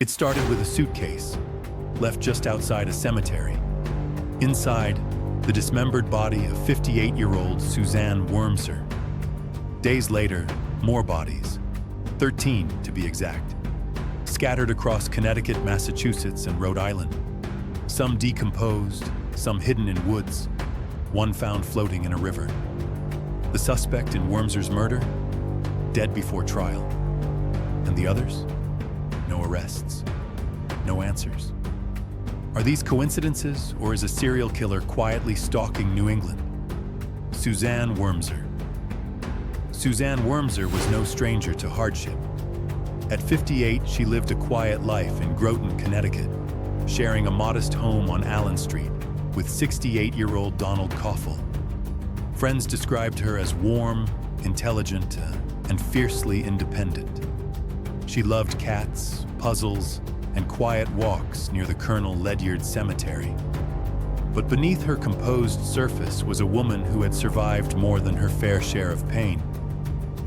It started with a suitcase, left just outside a cemetery. Inside, the dismembered body of 58-year-old Suzanne Wormser. Days later, more bodies, 13 to be exact, scattered across Connecticut, Massachusetts, and Rhode Island. Some decomposed, some hidden in woods, one found floating in a river. The suspect in Wormser's murder, dead before trial. And the others? No arrests, no answers. Are these coincidences, or is a serial killer quietly stalking New England? Suzanne Wormser. Suzanne Wormser was no stranger to hardship. At 58, she lived a quiet life in Groton, Connecticut, sharing a modest home on Allen Street with 68-year-old Donald Coffel. Friends described her as warm, intelligent, and fiercely independent. She loved cats, puzzles, and quiet walks near the Colonel Ledyard Cemetery. But beneath her composed surface was a woman who had survived more than her fair share of pain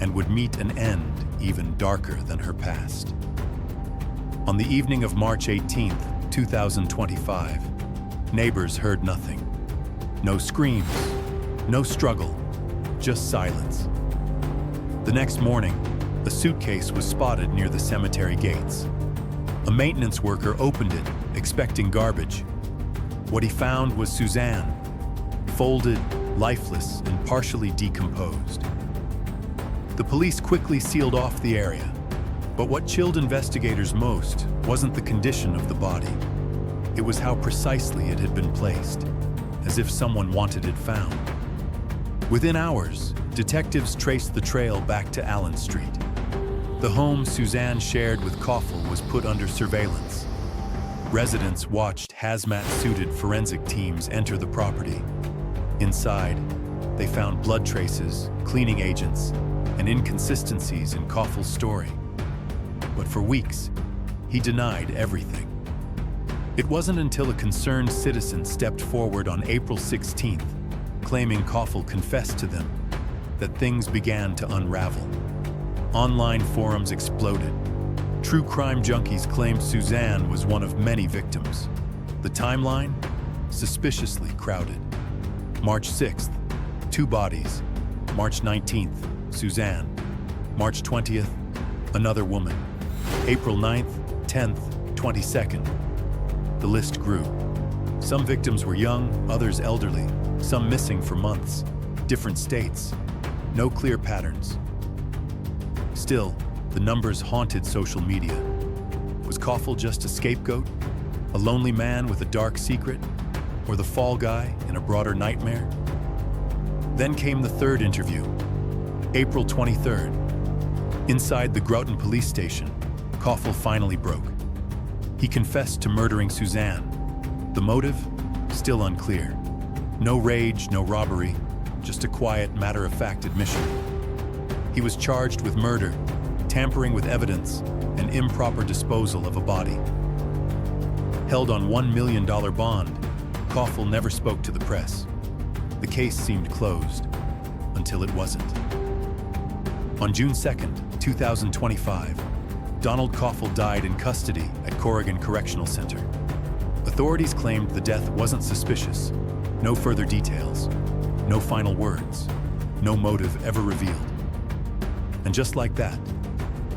and would meet an end even darker than her past. On the evening of March 18, 2025, neighbors heard nothing. No screams, no struggle, just silence. The next morning, a suitcase was spotted near the cemetery gates. A maintenance worker opened it, expecting garbage. What he found was Suzanne, folded, lifeless, and partially decomposed. The police quickly sealed off the area, but what chilled investigators most wasn't the condition of the body. It was how precisely it had been placed, as if someone wanted it found. Within hours, detectives traced the trail back to Allen Street. The home Suzanne shared with Coffel was put under surveillance. Residents watched hazmat-suited forensic teams enter the property. Inside, they found blood traces, cleaning agents, and inconsistencies in Coffel's story. But for weeks, he denied everything. It wasn't until a concerned citizen stepped forward on April 16th, claiming Coffel confessed to them, that things began to unravel. Online forums exploded. True crime junkies claimed Suzanne was one of many victims. The timeline? Suspiciously crowded. March 6th, 2 bodies. March 19th, Suzanne. March 20th, another woman. April 9th, 10th, 22nd. The list grew. Some victims were young, others elderly, some missing for months, different states. No clear patterns. Still, the numbers haunted social media. Was Coffel just a scapegoat? A lonely man with a dark secret? Or the fall guy in a broader nightmare? Then came the third interview, April 23rd. Inside the Groton police station, Coffel finally broke. He confessed to murdering Suzanne. The motive? Still unclear. No rage, no robbery, just a quiet, matter-of-fact admission. He was charged with murder, tampering with evidence, and improper disposal of a body. Held on $1 million bond, Coffel never spoke to the press. The case seemed closed, until it wasn't. On June 2nd, 2025, Donald Coffel died in custody at Corrigan Correctional Center. Authorities claimed the death wasn't suspicious. No further details, no final words, no motive ever revealed. And just like that,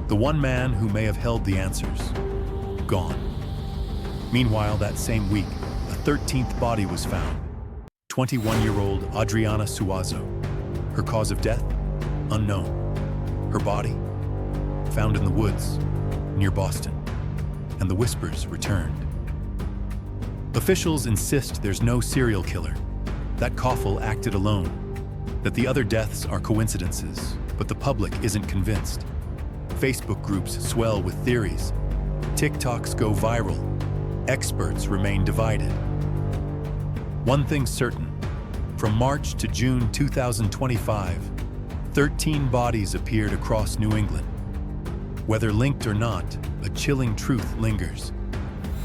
the one man who may have held the answers, gone. Meanwhile, that same week, a 13th body was found. 21-year-old Adriana Suazo. Her cause of death? Unknown. Her body? Found in the woods, near Boston. And the whispers returned. Officials insist there's no serial killer, that Coffel acted alone, that the other deaths are coincidences, but the public isn't convinced. Facebook groups swell with theories. TikToks go viral. Experts remain divided. One thing's certain. From March to June 2025, 13 bodies appeared across New England. Whether linked or not, a chilling truth lingers.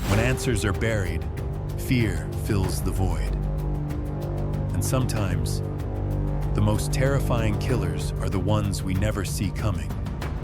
When answers are buried, fear fills the void. And sometimes, the most terrifying killers are the ones we never see coming.